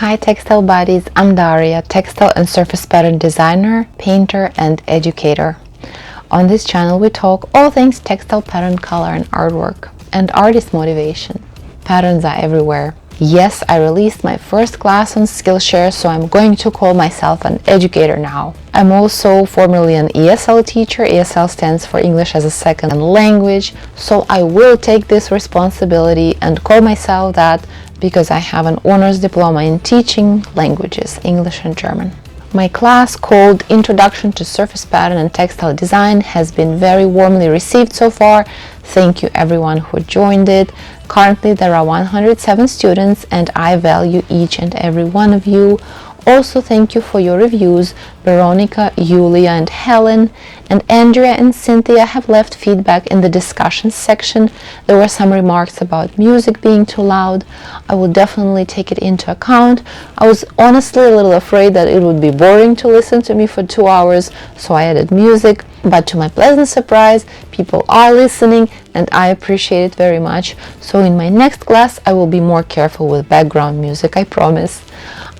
Hi textile buddies, I'm Darya, textile and surface pattern designer, painter and educator. On this channel we talk all things textile pattern, color and artwork, and artist motivation. Patterns are everywhere. Yes, I released my first class on Skillshare, so I'm going to call myself an educator now. I'm also formerly an ESL teacher. ESL stands for English as a Second Language, so I will take this responsibility and call myself that because I have an honors diploma in teaching languages, English and German. My class called Introduction to Surface Pattern and Textile Design has been very warmly received so far. Thank you everyone who joined it. Currently there are 107 students and I value each and every one of you. Also thank you for your reviews. Veronica, Yulia and Helen and Andrea and Cynthia have left feedback in the discussion section. There were some remarks about music being too loud. I will definitely take it into account. I was honestly a little afraid that it would be boring to listen to me for 2 hours, so I added music. But to my pleasant surprise, people are listening and I appreciate it very much. So in my next class, I will be more careful with background music, I promise.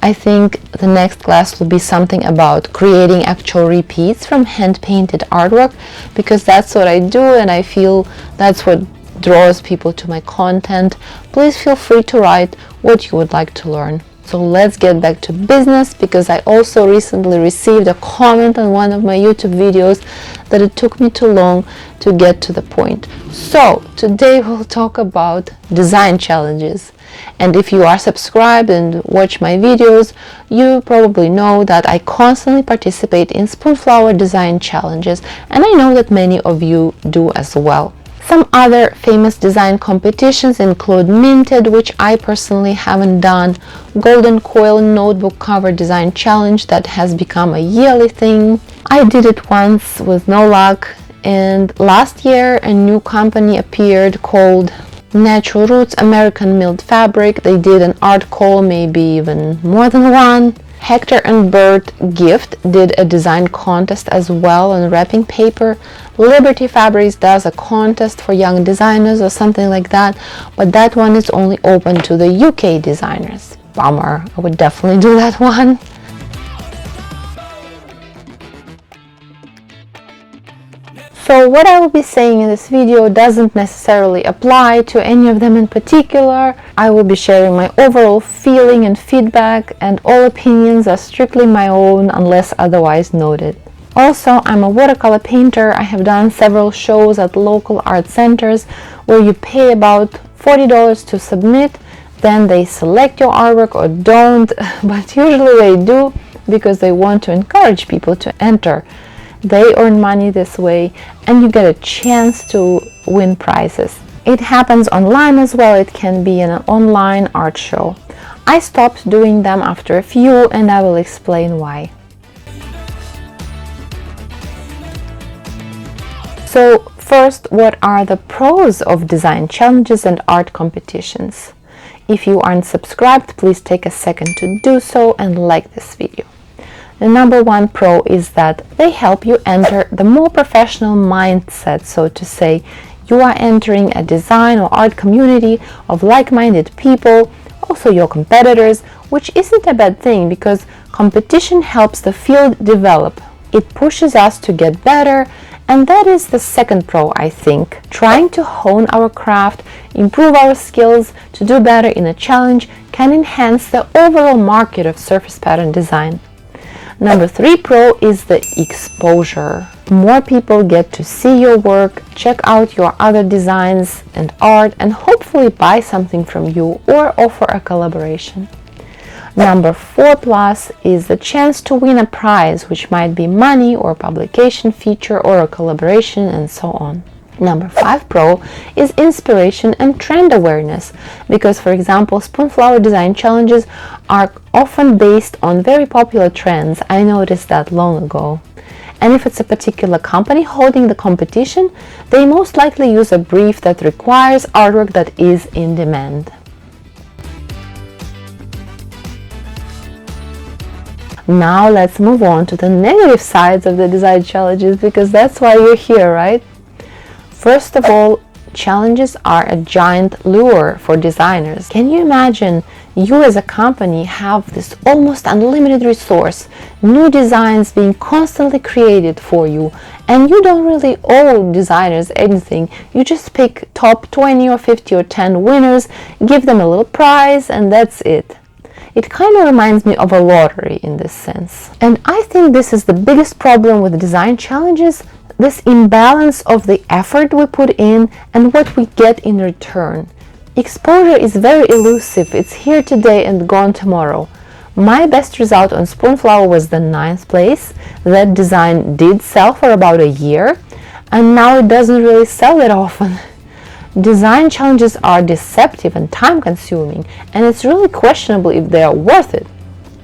I think the next class will be something about creating actual repeats from hand-painted artwork, because that's what I do and I feel that's what draws people to my content. Please feel free to write what you would like to learn. So let's get back to business, because I also recently received a comment on one of my YouTube videos that it took me too long to get to the point. So today we'll talk about design challenges. And if you are subscribed and watch my videos, you probably know that I constantly participate in Spoonflower Design Challenges, and I know that many of you do as well. Some other famous design competitions include Minted, which I personally haven't done, Golden Coil Notebook Cover Design Challenge that has become a yearly thing. I did it once with no luck, and last year a new company appeared called Natural Roots American Milled Fabric. They did an art call, maybe even more than one. Hector and Bert Gift did a design contest as well on wrapping paper. Liberty Fabrics does a contest for young designers or something like that, but that one is only open to the UK designers. Bummer, I would definitely do that one. So what I will be saying in this video doesn't necessarily apply to any of them in particular. I will be sharing my overall feeling and feedback, and all opinions are strictly my own unless otherwise noted. Also, I'm a watercolor painter. I have done several shows at local art centers where you pay about $40 to submit, then they select your artwork or don't, but usually they do because they want to encourage people to enter. They earn money this way and you get a chance to win prizes. It happens online as well. It can be an online art show. I stopped doing them after a few and I will explain why. So first, what are the pros of design challenges and art competitions? If you aren't subscribed, please take a second to do so and like this video. The number one pro is that they help you enter the more professional mindset, so to say. You are entering a design or art community of like-minded people, also your competitors, which isn't a bad thing because competition helps the field develop. It pushes us to get better, and that is the second pro, I think. Trying to hone our craft, improve our skills to do better in a challenge can enhance the overall market of surface pattern design. Number 3 pro is the exposure. More people get to see your work, check out your other designs and art, and hopefully buy something from you or offer a collaboration. Number 4 plus is the chance to win a prize, which might be money or publication feature or a collaboration and so on. Number 5 pro is inspiration and trend awareness, because for example Spoonflower Design Challenges are often based on very popular trends. I noticed that long ago. And if it's a particular company holding the competition, they most likely use a brief that requires artwork that is in demand. Now let's move on to the negative sides of the design challenges, because that's why you're here, right? First of all, challenges are a giant lure for designers. Can you imagine you as a company have this almost unlimited resource, new designs being constantly created for you, and you don't really owe designers anything. You just pick top 20 or 50 or 10 winners, give them a little prize, and that's it. It kind of reminds me of a lottery in this sense. And I think this is the biggest problem with design challenges, this imbalance of the effort we put in and what we get in return. Exposure is very elusive. It's here today and gone tomorrow. My best result on Spoonflower was the 9th place. That design did sell for about a year, and now it doesn't really sell that often. Design challenges are deceptive and time-consuming, and it's really questionable if they are worth it.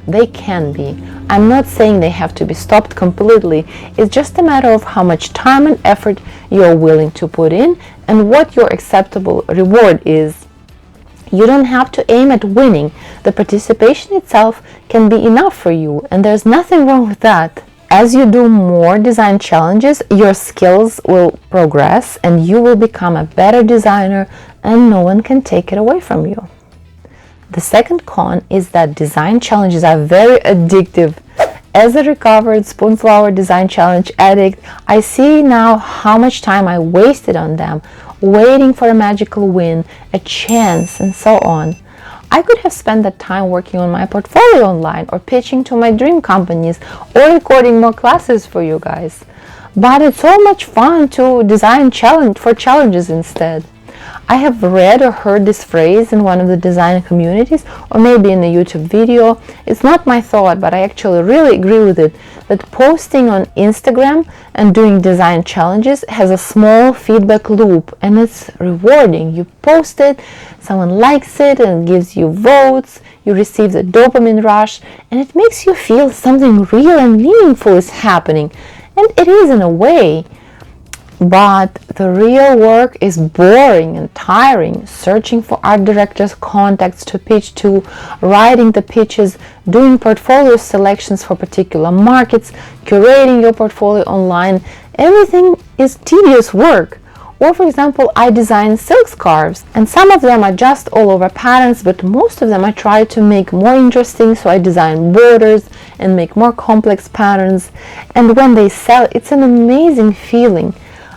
They can be. I'm not saying they have to be stopped completely. It's just a matter of how much time and effort you're willing to put in and what your acceptable reward is. You don't have to aim at winning. The participation itself can be enough for you, and there's nothing wrong with that. As you do more design challenges, your skills will progress and you will become a better designer, and no one can take it away from you. The second con is that design challenges are very addictive. As a recovered Spoonflower Design Challenge addict, I see now how much time I wasted on them, waiting for a magical win, a chance, and so on. I could have spent that time working on my portfolio online, or pitching to my dream companies, or recording more classes for you guys. But it's so much fun to design challenges instead. I have read or heard this phrase in one of the design communities, or maybe in a YouTube video. It's not my thought, but I actually really agree with it, that posting on Instagram and doing design challenges has a small feedback loop, and it's rewarding. You post it, someone likes it and gives you votes, you receive the dopamine rush, and it makes you feel something real and meaningful is happening. And it is in a way. But the real work is boring and tiring, searching for art directors' contacts to pitch to, writing the pitches, doing portfolio selections for particular markets, curating your portfolio online. Everything is tedious work. Or for example, I design silk scarves, and some of them are just all over patterns, but most of them I try to make more interesting, so I design borders and make more complex patterns. And when they sell, it's an amazing feeling.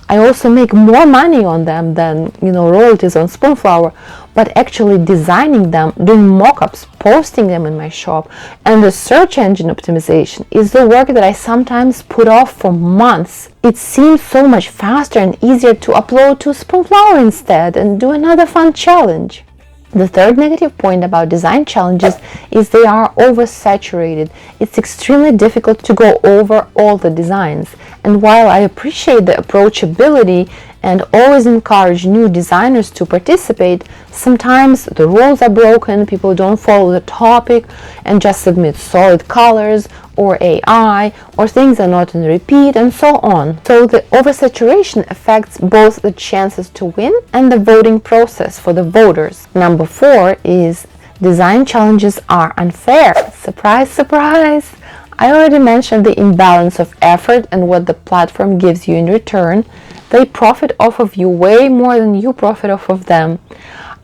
I also make more money on them than, royalties on Spoonflower, but actually designing them, doing mock-ups, posting them in my shop, and the search engine optimization is the work that I sometimes put off for months. It seems so much faster and easier to upload to Spoonflower instead and do another fun challenge. The third negative point about design challenges is they are oversaturated. It's extremely difficult to go over all the designs. And while I appreciate the approachability and always encourage new designers to participate, sometimes the rules are broken, people don't follow the topic and just submit solid colors or AI, or things are not in repeat, and so on. So the oversaturation affects both the chances to win and the voting process for the voters. Number 4 is design challenges are unfair. Surprise, surprise! I already mentioned the imbalance of effort and what the platform gives you in return. They profit off of you way more than you profit off of them.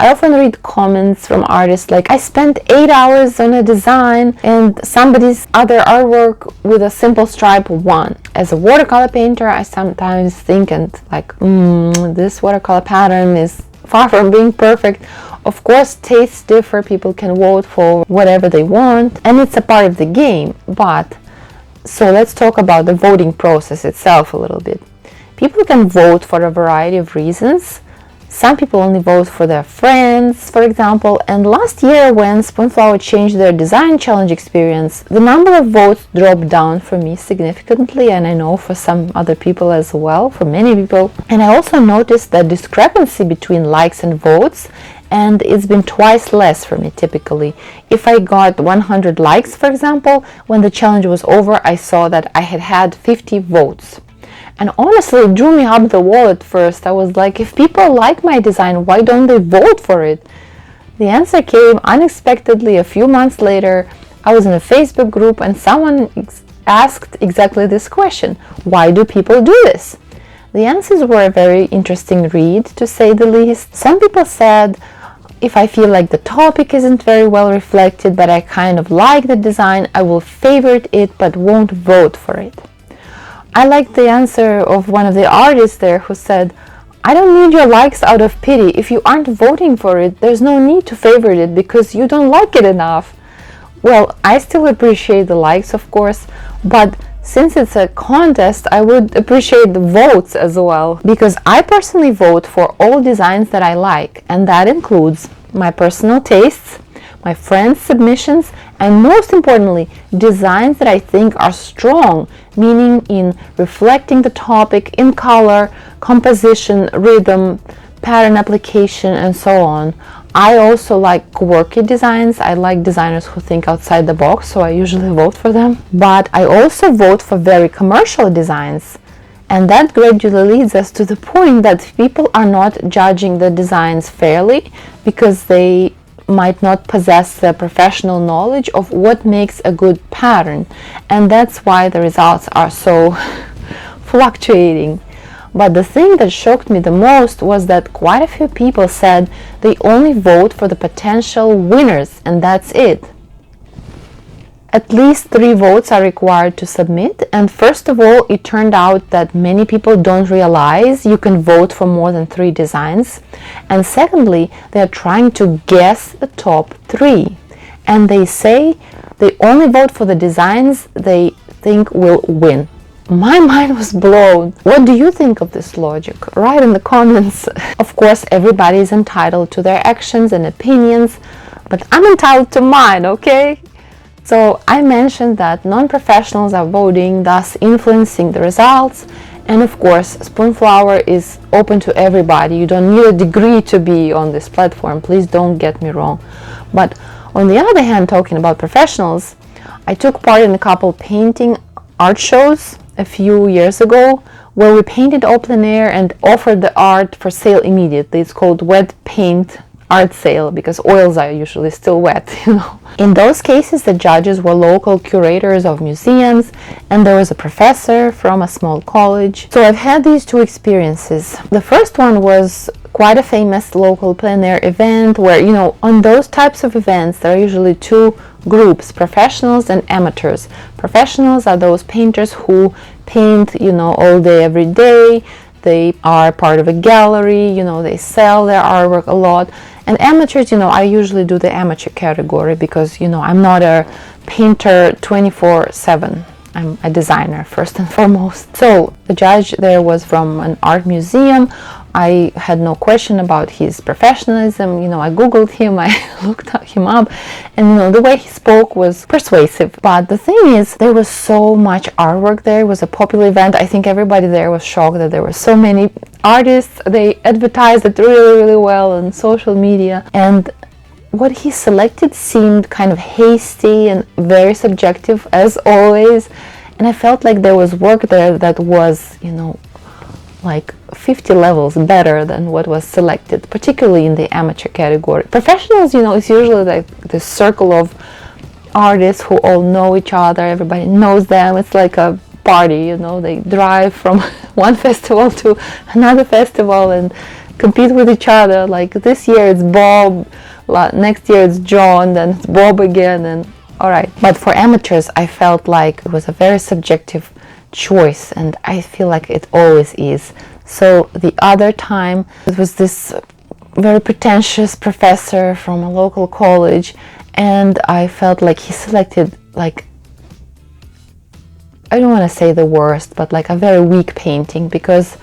I often read comments from artists like, I spent 8 hours on a design and somebody's other artwork with a simple stripe won. As a watercolor painter, I sometimes think this watercolor pattern is far from being perfect. Of course, tastes differ, people can vote for whatever they want, and it's a part of the game. So let's talk about the voting process itself a little bit. People can vote for a variety of reasons. Some people only vote for their friends, for example, and last year when Spoonflower changed their design challenge experience, the number of votes dropped down for me significantly, and I know for some other people as well, for many people. And I also noticed that discrepancy between likes and votes, and it's been twice less for me typically. If I got 100 likes, for example, when the challenge was over, I saw that I had 50 votes. And honestly, it drew me up the wall at first. I was like, if people like my design, why don't they vote for it? The answer came unexpectedly a few months later. I was in a Facebook group and someone asked exactly this question. Why do people do this? The answers were a very interesting read, to say the least. Some people said, if I feel like the topic isn't very well reflected, but I kind of like the design, I will favorite it but won't vote for it. I liked the answer of one of the artists there who said, I don't need your likes out of pity. If you aren't voting for it, there's no need to favorite it because you don't like it enough. Well, I still appreciate the likes, of course, but since it's a contest, I would appreciate the votes as well, because I personally vote for all designs that I like, and that includes my personal tastes, my friends' submissions, and most importantly, designs that I think are strong, meaning in reflecting the topic in color, composition, rhythm, pattern application, and so on. I also like quirky designs. I like designers who think outside the box, so I usually vote for them. But I also vote for very commercial designs. And that gradually leads us to the point that people are not judging the designs fairly because they might not possess the professional knowledge of what makes a good pattern. And that's why the results are so fluctuating. But the thing that shocked me the most was that quite a few people said they only vote for the potential winners, and that's it. At least 3 votes are required to submit, and first of all, it turned out that many people don't realize you can vote for more than 3 designs, and secondly, they are trying to guess the top 3, and they say they only vote for the designs they think will win. My mind was blown. What do you think of this logic? Write in the comments. Of course, everybody is entitled to their actions and opinions, but I'm entitled to mine, okay? So I mentioned that non-professionals are voting, thus influencing the results. And of course, Spoonflower is open to everybody. You don't need a degree to be on this platform. Please don't get me wrong. But on the other hand, talking about professionals, I took part in a couple painting art shows a few years ago where we painted all plein air and offered the art for sale immediately. It's called wet paint art sale because oils are usually still wet, you know. In those cases, the judges were local curators of museums, and there was a professor from a small college. So I've had these 2 experiences. The first one was quite a famous local plein air event where, you know, on those types of events, there are usually 2 groups, professionals and amateurs. Professionals are those painters who paint, you know, all day, every day. They are part of a gallery, you know, they sell their artwork a lot. And amateurs, you know, I usually do the amateur category because, you know, I'm not a painter 24/7. I'm a designer first and foremost. So the judge there was from an art museum. I had no question about his professionalism. You know, I Googled him, I looked him up, and you know, the way he spoke was persuasive. But the thing is, there was so much artwork there. It was a popular event. I think everybody there was shocked that there were so many artists. They advertised it really, really well on social media. And what he selected seemed kind of hasty and very subjective as always. And I felt like there was work there that was, you know, like 50 levels better than what was selected, particularly in the amateur category. Professionals, you know, it's usually like this circle of artists who all know each other, everybody knows them. It's like a party, you know, they drive from one festival to another festival and compete with each other. Like this year it's Bob, next year it's John, then it's Bob again, and all right. But for amateurs, I felt like it was a very subjective choice, and I feel like it always is. So the other time, it was this very pretentious professor from a local college, and I felt like he selected, like, I don't want to say the worst, but like a very weak painting, because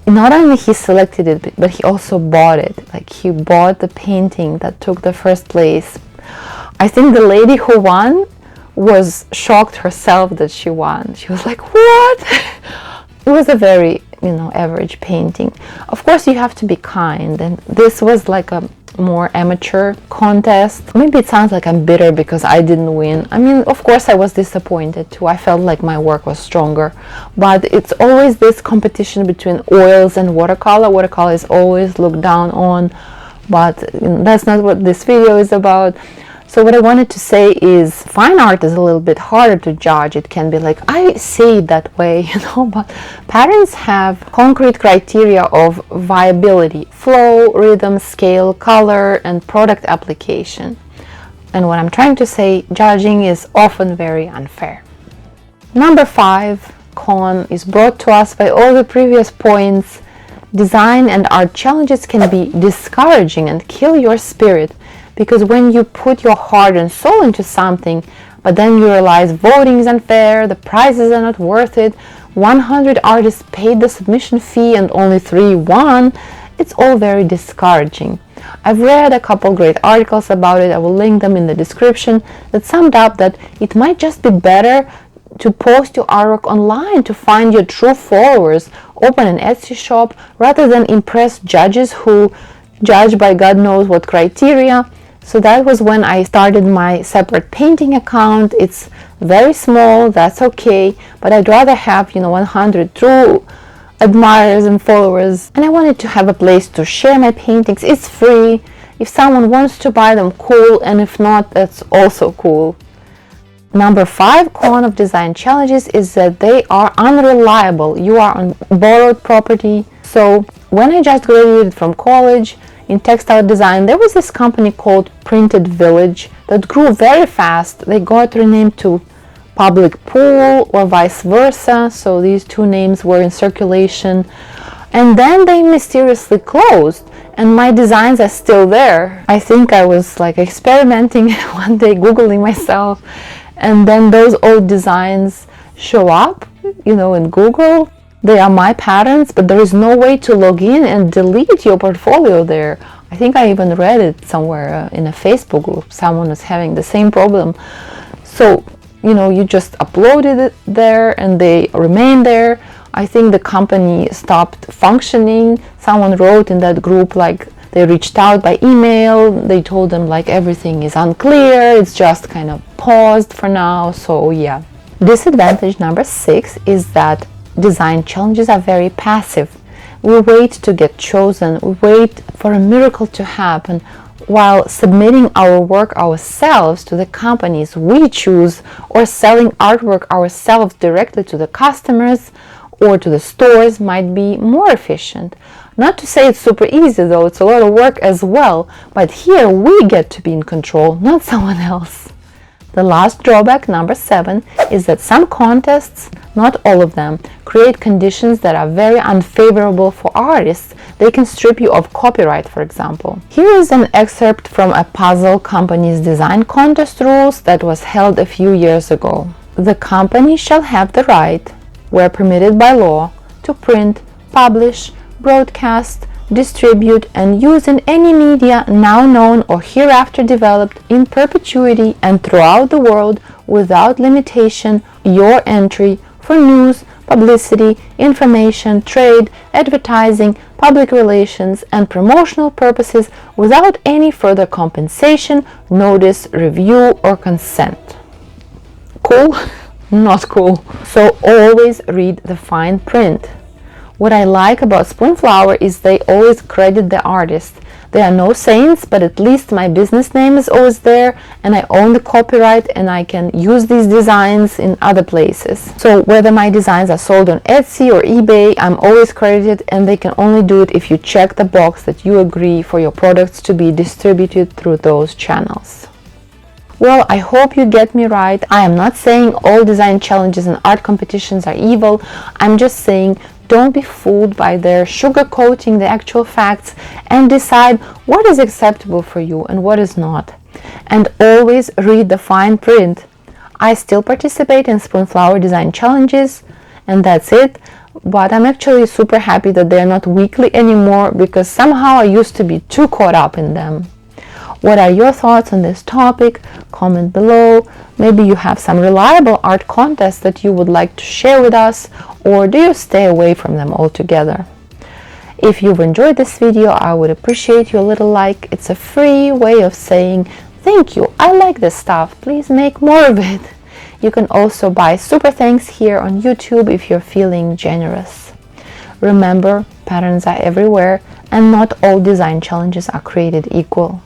not only he selected it, but he also bought it. Like he bought the painting that took the first place. I think the lady who won was shocked herself that she won. She was like, what? It was a very, you know, average painting. Of course, you have to be kind, and this was like a more amateur contest. Maybe it sounds like I'm bitter because I didn't win. I mean, of course I was disappointed too. I felt like my work was stronger, but it's always this competition between oils and watercolor. Watercolor is always looked down on, but that's not what this video is about. So what I wanted to say is fine art is a little bit harder to judge. It can be like, I see it that way, but patterns have concrete criteria of viability, flow, rhythm, scale, color, and product application. And what I'm trying to say, judging is often very unfair. Number 5, con, is brought to us by all the previous points. Design and art challenges can be discouraging and kill your spirit, because when you put your heart and soul into something, but then you realize voting is unfair, the prizes are not worth it, 100 artists paid the submission fee and only 3 won, it's all very discouraging. I've read a couple great articles about it, I will link them in the description, that summed up that it might just be better to post your artwork online to find your true followers, open an Etsy shop, rather than impress judges who judge by God knows what criteria. So that was when I started my separate painting account. It's very small, that's okay, but I'd rather have 100 true admirers and followers, and I wanted to have a place to share my paintings. It's free. If someone wants to buy them, cool, and if not, that's also cool. Number 5 con of design challenges is that they are unreliable. You are on borrowed property. So when I just graduated from college in textile design, there was this company called Printed Village that grew very fast. They got renamed to Public Pool or vice versa, so these two names were in circulation, and then they mysteriously closed, and my designs are still there. I think I was like experimenting one day, googling myself, and then those old designs show up in Google. They are my patterns, but there is no way to log in and delete your portfolio there. I think I even read it somewhere in a Facebook group. Someone is having the same problem. So, you just uploaded it there and they remain there. I think the company stopped functioning. Someone wrote in that group like they reached out by email. They told them like everything is unclear. It's just kind of paused for now. So yeah. Disadvantage number 6 is that design challenges are very passive. We wait to get chosen, we wait for a miracle to happen, while submitting our work ourselves to the companies we choose, or selling artwork ourselves directly to the customers or to the stores might be more efficient. Not to say it's super easy though, it's a lot of work as well, but here we get to be in control, not someone else. The last drawback, number 7, is that some contests, not all of them, create conditions that are very unfavorable for artists. They can strip you of copyright, for example. Here is an excerpt from a puzzle company's design contest rules that was held a few years ago. The company shall have the right, where permitted by law, to print, publish, broadcast, distribute, and use in any media now known or hereafter developed in perpetuity and throughout the world without limitation your entry for news, publicity, information, trade, advertising, public relations, and promotional purposes without any further compensation, notice, review, or consent. Cool? Not cool. So always read the fine print. What I like about Spoonflower is they always credit the artist. They are no saints, but at least my business name is always there and I own the copyright and I can use these designs in other places. So whether my designs are sold on Etsy or eBay, I'm always credited, and they can only do it if you check the box that you agree for your products to be distributed through those channels. Well, I hope you get me right. I am not saying all design challenges and art competitions are evil. I'm just saying don't be fooled by their sugarcoating the actual facts, and decide what is acceptable for you and what is not. And always read the fine print. I still participate in Spoonflower Design Challenges, and that's it. But I'm actually super happy that they're not weekly anymore, because somehow I used to be too caught up in them. What are your thoughts on this topic? Comment below. Maybe you have some reliable art contests that you would like to share with us, or do you stay away from them altogether? If you've enjoyed this video, I would appreciate your little like. It's a free way of saying thank you, I like this stuff, please make more of it. You can also buy super thanks here on YouTube if you're feeling generous. Remember, patterns are everywhere and not all design challenges are created equal.